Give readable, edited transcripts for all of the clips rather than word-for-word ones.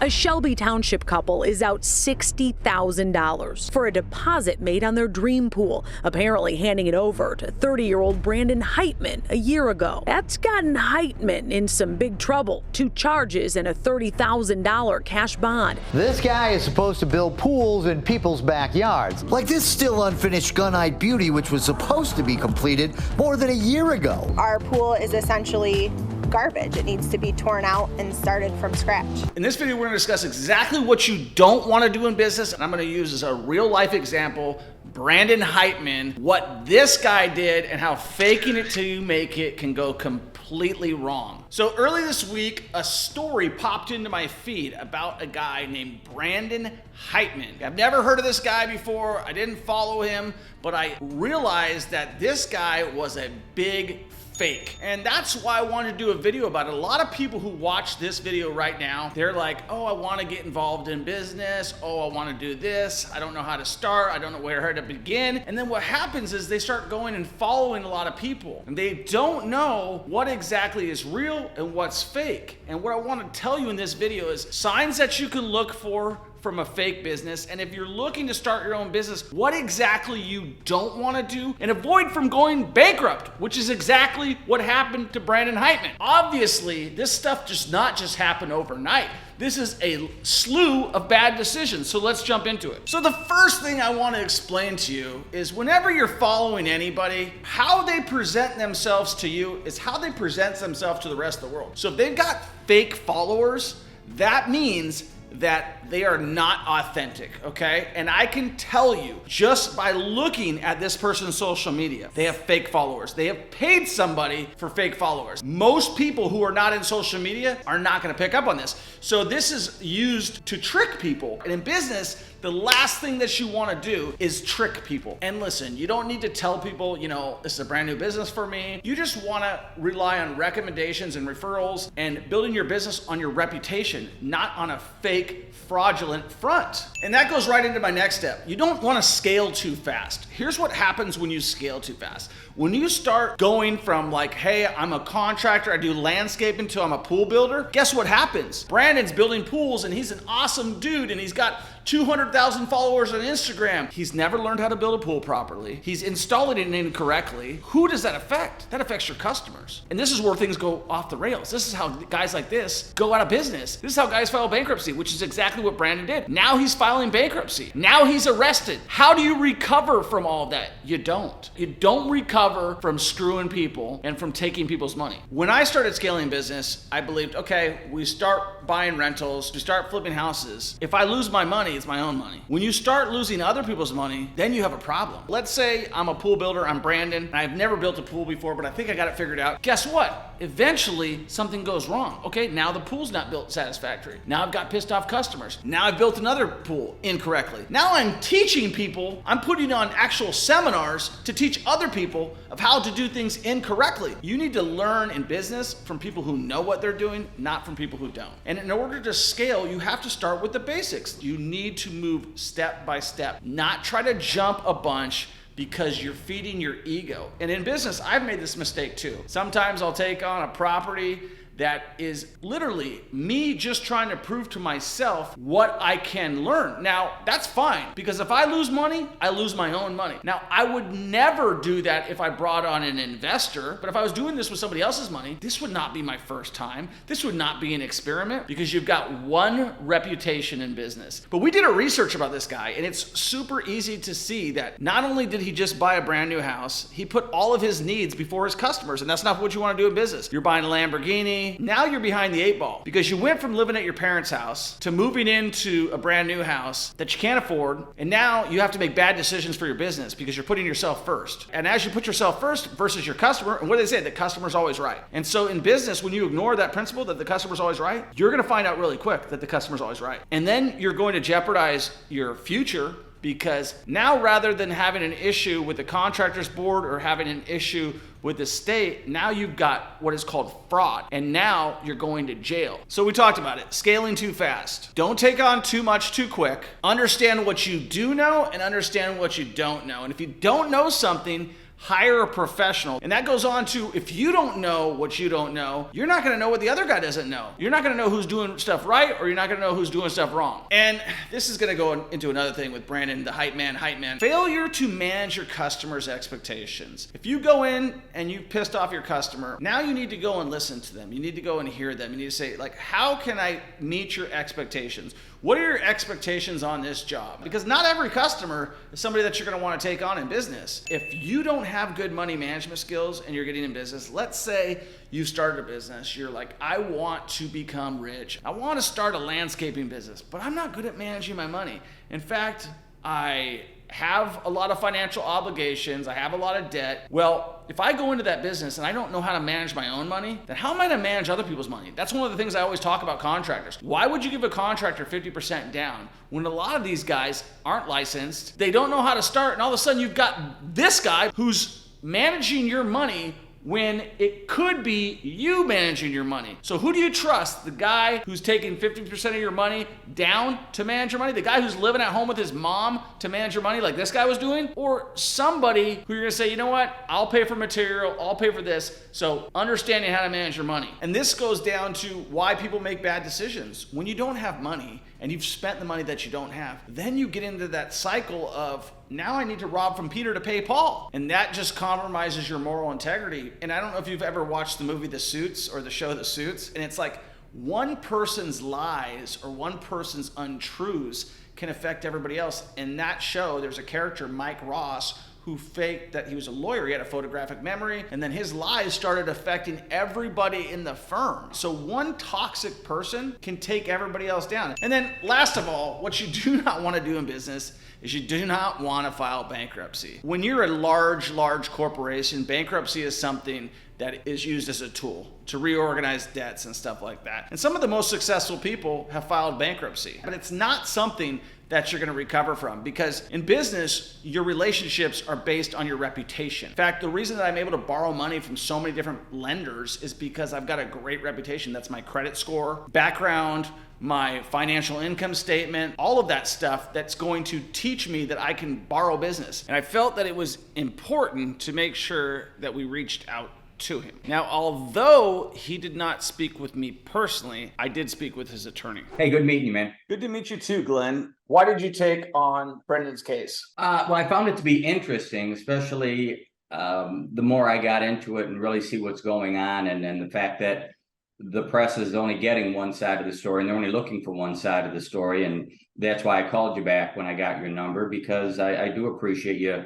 A Shelby Township couple is out $60,000 for a deposit made on their dream pool, apparently handing it over to 30-year-old Brandon Heitmann a year ago. That's gotten Heitmann in some big trouble. 2 charges and a $30,000 cash bond. This guy is supposed to build pools in people's backyards, like this still unfinished gun-eyed beauty, which was supposed to be completed more than a year ago. Our pool is essentially garbage. It needs to be torn out and started from scratch. In this video, we're going to discuss exactly what you don't want to do in business, and I'm going to use as a real life example Brandon Heitmann, what this guy did, and how faking it till you make it can go completely wrong. So early this week, a story popped into my feed about a guy named Brandon Heitmann. I've never heard of this guy before. I didn't follow him, but I realized that this guy was a big fake. And that's why I wanted to do a video about it. A lot of people who watch this video right now, they're like, oh, I want to get involved in business. Oh, I want to do this. I don't know how to start. I don't know where to begin. And then what happens is they start going and following a lot of people, and they don't know what exactly is real and what's fake. And what I want to tell you in this video is signs that you can look for from a fake business, and if you're looking to start your own business, what exactly you don't want to do, and avoid from going bankrupt, which is exactly what happened to Brandon Heitmann. Obviously, this stuff does not just happen overnight. This is a slew of bad decisions, so let's jump into it. So the first thing I want to explain to you is whenever you're following anybody, how they present themselves to you is how they present themselves to the rest of the world. So if they've got fake followers, that means that they are not authentic, okay? And I can tell you, just by looking at this person's social media, they have fake followers. They have paid somebody for fake followers. Most people who are not in social media are not gonna pick up on this. So this is used to trick people. And in business, the last thing that you wanna do is trick people. And listen, you don't need to tell people, you know, this is a brand new business for me. You just wanna rely on recommendations and referrals and building your business on your reputation, not on a fake, fraudulent front. And that goes right into my next step. You don't wanna scale too fast. Here's what happens when you scale too fast. When you start going from like, hey, I'm a contractor, I do landscaping, to I'm a pool builder, guess what happens? Brandon's building pools and he's an awesome dude and he's got 200,000 followers on Instagram. He's never learned how to build a pool properly. He's installing it incorrectly. Who does that affect? That affects your customers. And this is where things go off the rails. This is how guys like this go out of business. This is how guys file bankruptcy, which is exactly what Brandon did. Now he's filing bankruptcy. Now he's arrested. How do you recover from all of that? You don't. You don't recover from screwing people and from taking people's money. When I started scaling business, I believed, okay, we start buying rentals, we start flipping houses. If I lose my money, it's my own money. When you start losing other people's money, then you have a problem. Let's say I'm a pool builder, I'm Brandon, and I've never built a pool before, but I think I got it figured out. Guess what? Eventually, something goes wrong. Okay, now the pool's not built satisfactory. Now I've got pissed off customers. Now I've built another pool incorrectly. Now I'm teaching people, I'm putting on actual seminars to teach other people of how to do things incorrectly. You need to learn in business from people who know what they're doing, not from people who don't. And in order to scale, you have to start with the basics. You need to move step by step, not try to jump a bunch because you're feeding your ego. And in business, I've made this mistake too. Sometimes I'll take on a property that is literally me just trying to prove to myself what I can learn. Now, that's fine, because if I lose money, I lose my own money. Now, I would never do that if I brought on an investor, but if I was doing this with somebody else's money, this would not be my first time. This would not be an experiment, because you've got one reputation in business. But we did a research about this guy, and it's super easy to see that not only did he just buy a brand new house, he put all of his needs before his customers, and that's not what you want to do in business. You're buying a Lamborghini. Now you're behind the 8 ball, because you went from living at your parents' house to moving into a brand new house that you can't afford, and now you have to make bad decisions for your business because you're putting yourself first. And as you put yourself first versus your customer, and what do they say? The customer's always right. And so in business, when you ignore that principle that the customer's always right, you're gonna find out really quick that the customer's always right. And then you're going to jeopardize your future, because now rather than having an issue with the contractors board or having an issue with the state, now you've got what is called fraud, and now you're going to jail. So we talked about it, scaling too fast. Don't take on too much too quick. Understand what you do know and understand what you don't know. And if you don't know something, Hire a professional. And that goes on to, if you don't know what you don't know, you're not gonna know what the other guy doesn't know. You're not gonna know who's doing stuff right, or you're not gonna know who's doing stuff wrong. And this is gonna go into another thing with Brandon, the hype man. Failure to manage your customers' expectations. If you go in and you pissed off your customer, now you need to go and listen to them. You need to go and hear them. You need to say, like, how can I meet your expectations? What are your expectations on this job? Because not every customer is somebody that you're gonna wanna take on in business. If you don't have good money management skills and you're getting in business, let's say you started a business, you're like, I want to become rich. I wanna start a landscaping business, but I'm not good at managing my money. In fact, I have a lot of financial obligations, I have a lot of debt. Well, if I go into that business and I don't know how to manage my own money, then how am I gonna manage other people's money? That's one of the things I always talk about contractors. Why would you give a contractor 50% down when a lot of these guys aren't licensed, they don't know how to start, and all of a sudden you've got this guy who's managing your money when it could be you managing your money. So who do you trust? The guy who's taking 50% of your money down to manage your money? The guy who's living at home with his mom to manage your money like this guy was doing? Or somebody who you're gonna say, you know what? I'll pay for material, I'll pay for this. So understanding how to manage your money. And this goes down to why people make bad decisions. When you don't have money and you've spent the money that you don't have, then you get into that cycle of, now I need to rob from Peter to pay Paul. And that just compromises your moral integrity. And I don't know if you've ever watched the movie The Suits or the show The Suits, and it's like one person's lies or one person's untruths can affect everybody else. In that show, there's a character, Mike Ross, who faked that he was a lawyer. He had a photographic memory, and then his lies started affecting everybody in the firm. So one toxic person can take everybody else down. And then last of all, what you do not want to do in business is you do not want to file bankruptcy. When you're a large corporation, bankruptcy is something that is used as a tool to reorganize debts and stuff like that. And some of the most successful people have filed bankruptcy, but it's not something that you're gonna recover from, because in business, your relationships are based on your reputation. In fact, the reason that I'm able to borrow money from so many different lenders is because I've got a great reputation. That's my credit score, background, my financial income statement, all of that stuff that's going to teach me that I can borrow business. And I felt that it was important to make sure that we reached out to him. Now, although he did not speak with me personally, I did speak with his attorney. Hey, good meeting you, man. Good to meet you too, Glenn. Why did you take on Brendan's case? Well, I found it to be interesting, especially the more I got into it and really see what's going on, and the fact that the press is only getting one side of the story and they're only looking for one side of the story. And that's why I called you back when I got your number, because I do appreciate you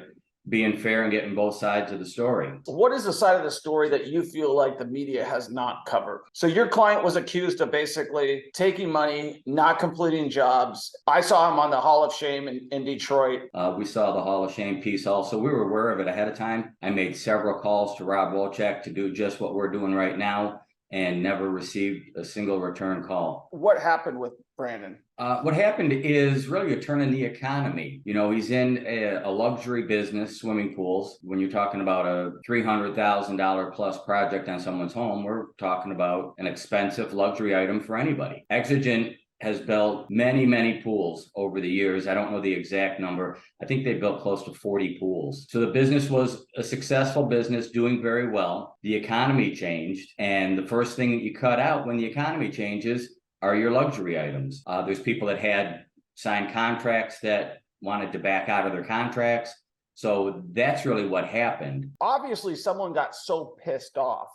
being fair and getting both sides of the story. What is the side of the story that you feel like the media has not covered? So your client was accused of basically taking money, not completing jobs. I saw him on the Hall of Shame in Detroit. We saw the Hall of Shame piece also. We were aware of it ahead of time. I made several calls to Rob Wolchek to do just what we're doing right now and never received a single return call. What happened with Brandon? What happened is really a turn in the economy. You know, he's in a luxury business, swimming pools. When you're talking about a $300,000 plus project on someone's home, we're talking about an expensive luxury item for anybody. Exigent has built many pools over the years. I don't know the exact number. I think they built close to 40 pools. So the business was a successful business, doing very well. The economy changed, and the first thing that you cut out when the economy changes are your luxury items. There's people that had signed contracts that wanted to back out of their contracts. So that's really what happened. Obviously, someone got so pissed off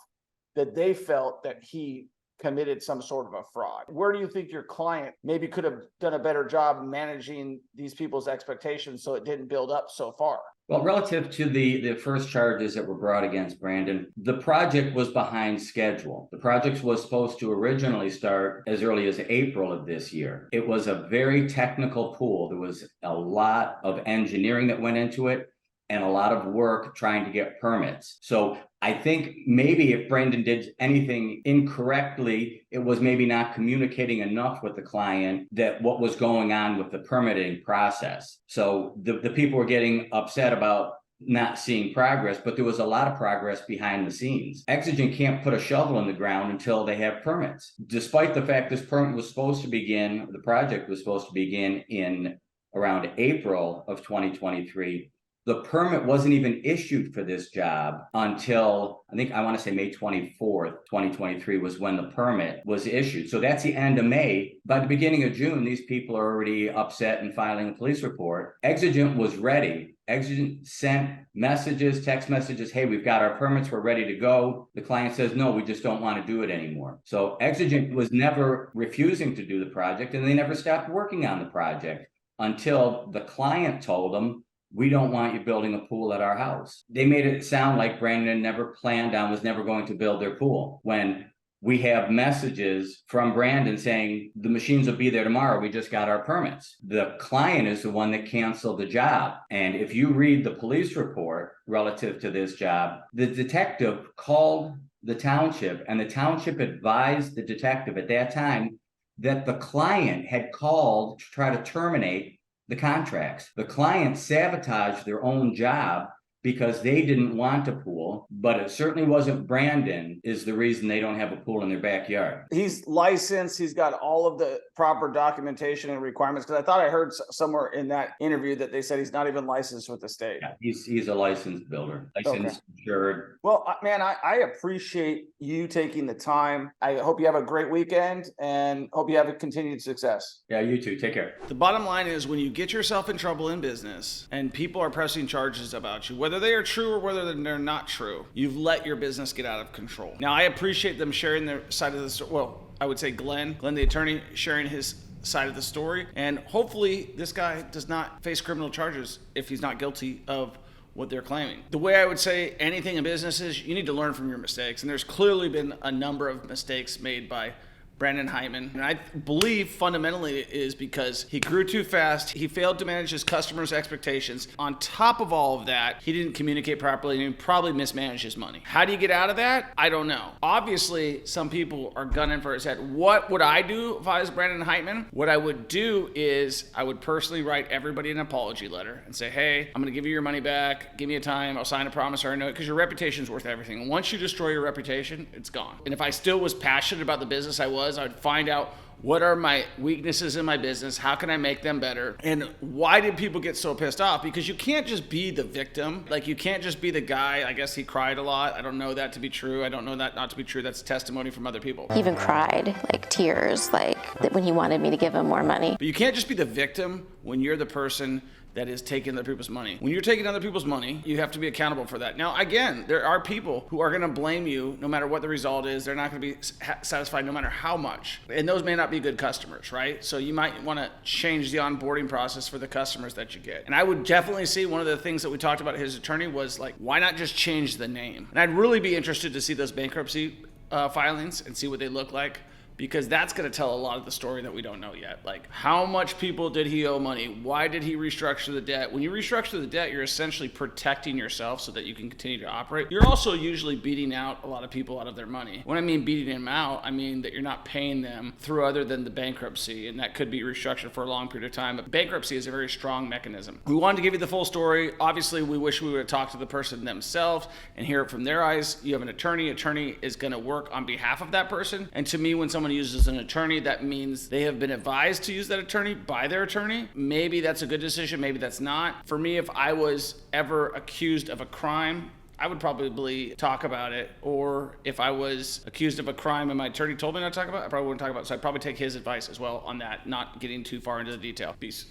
that they felt that he committed some sort of a fraud. Where do you think your client maybe could have done a better job managing these people's expectations so it didn't build up so far? Well, relative to the first charges that were brought against Brandon, the project was behind schedule. The project was supposed to originally start as early as April of this year. It was a very technical pool. There was a lot of engineering that went into it and a lot of work trying to get permits. So I think maybe if Brandon did anything incorrectly, it was maybe not communicating enough with the client that what was going on with the permitting process. So the people were getting upset about not seeing progress, but there was a lot of progress behind the scenes. Exigent can't put a shovel in the ground until they have permits. Despite the fact this permit was supposed to begin, the project was supposed to begin in around April of 2023, The permit wasn't even issued for this job until, I want to say May 24th, 2023 was when the permit was issued. So that's the end of May. By the beginning of June, these people are already upset and filing a police report. Exigent was ready. Exigent sent messages, text messages, hey, we've got our permits, we're ready to go. The client says, no, we just don't want to do it anymore. So Exigent was never refusing to do the project, and they never stopped working on the project until the client told them, we don't want you building a pool at our house. They made it sound like Brandon never planned on, was never going to build their pool, when we have messages from Brandon saying the machines will be there tomorrow. We just got our permits. The client is the one that canceled the job. And if you read the police report relative to this job, the detective called the township, and the township advised the detective at that time that the client had called to try to terminate the contracts. The client sabotaged their own job because they didn't want a pool, but it certainly wasn't Brandon is the reason they don't have a pool in their backyard. He's licensed. He's got all of the proper documentation and requirements. Because I thought I heard somewhere in that interview that they said he's not even licensed with the state. Yeah, he's a licensed builder, licensed, insured. Well, man, I appreciate you taking the time. I hope you have a great weekend and hope you have a continued success. Yeah, you too. Take care. The bottom line is, when you get yourself in trouble in business and people are pressing charges about you, whether they are true or whether they're not true, you've let your business get out of control. Now, I appreciate them sharing their side of the story. Well, I would say Glenn the attorney, sharing his side of the story. And hopefully this guy does not face criminal charges if he's not guilty of what they're claiming. The way I would say anything in business is, you need to learn from your mistakes. And there's clearly been a number of mistakes made by Brandon Heitmann. And I believe fundamentally it is because he grew too fast. He failed to manage his customers' expectations. On top of all of that, he didn't communicate properly and he probably mismanaged his money. How do you get out of that? I don't know. Obviously, some people are gunning for his head. What would I do if I was Brandon Heitmann? What I would do is I would personally write everybody an apology letter and say, hey, I'm going to give you your money back. Give me a time. I'll sign a promissory note, because your reputation is worth everything. And once you destroy your reputation, it's gone. And if I still was passionate about the business I'd find out, what are my weaknesses in my business? How can I make them better? And why did people get so pissed off? Because you can't just be the victim. Like, you can't just be the guy. I guess he cried a lot. I don't know that to be true. I don't know that not to be true. That's testimony from other people. He even cried, like tears, like when he wanted me to give him more money. But you can't just be the victim when you're the person that is taking other people's money. When you're taking other people's money, you have to be accountable for that. Now, again, there are people who are going to blame you no matter what the result is. They're not going to be satisfied no matter how much. And those may not be good customers, right? So you might want to change the onboarding process for the customers that you get. And I would definitely see, one of the things that we talked about his attorney was, like, why not just change the name? And I'd really be interested to see those bankruptcy filings and see what they look like, because that's going to tell a lot of the story that we don't know yet. Like, how much people did he owe money? Why did he restructure the debt? When you restructure the debt, you're essentially protecting yourself so that you can continue to operate. You're also usually beating out a lot of people out of their money. When I mean beating them out, I mean that you're not paying them through other than the bankruptcy, and that could be restructured for a long period of time. But bankruptcy is a very strong mechanism. We wanted to give you the full story. Obviously, we wish we would have talked to the person themselves and hear it from their eyes. You have an attorney. Attorney is going to work on behalf of that person. And to me, when someone uses an attorney, that means they have been advised to use that attorney by their attorney. Maybe that's a good decision, maybe that's not. For me, if I was ever accused of a crime, I would probably talk about it. Or if I was accused of a crime and my attorney told me not to talk about it, I probably wouldn't talk about it. So I'd probably take his advice as well on that, not getting too far into the detail. Peace.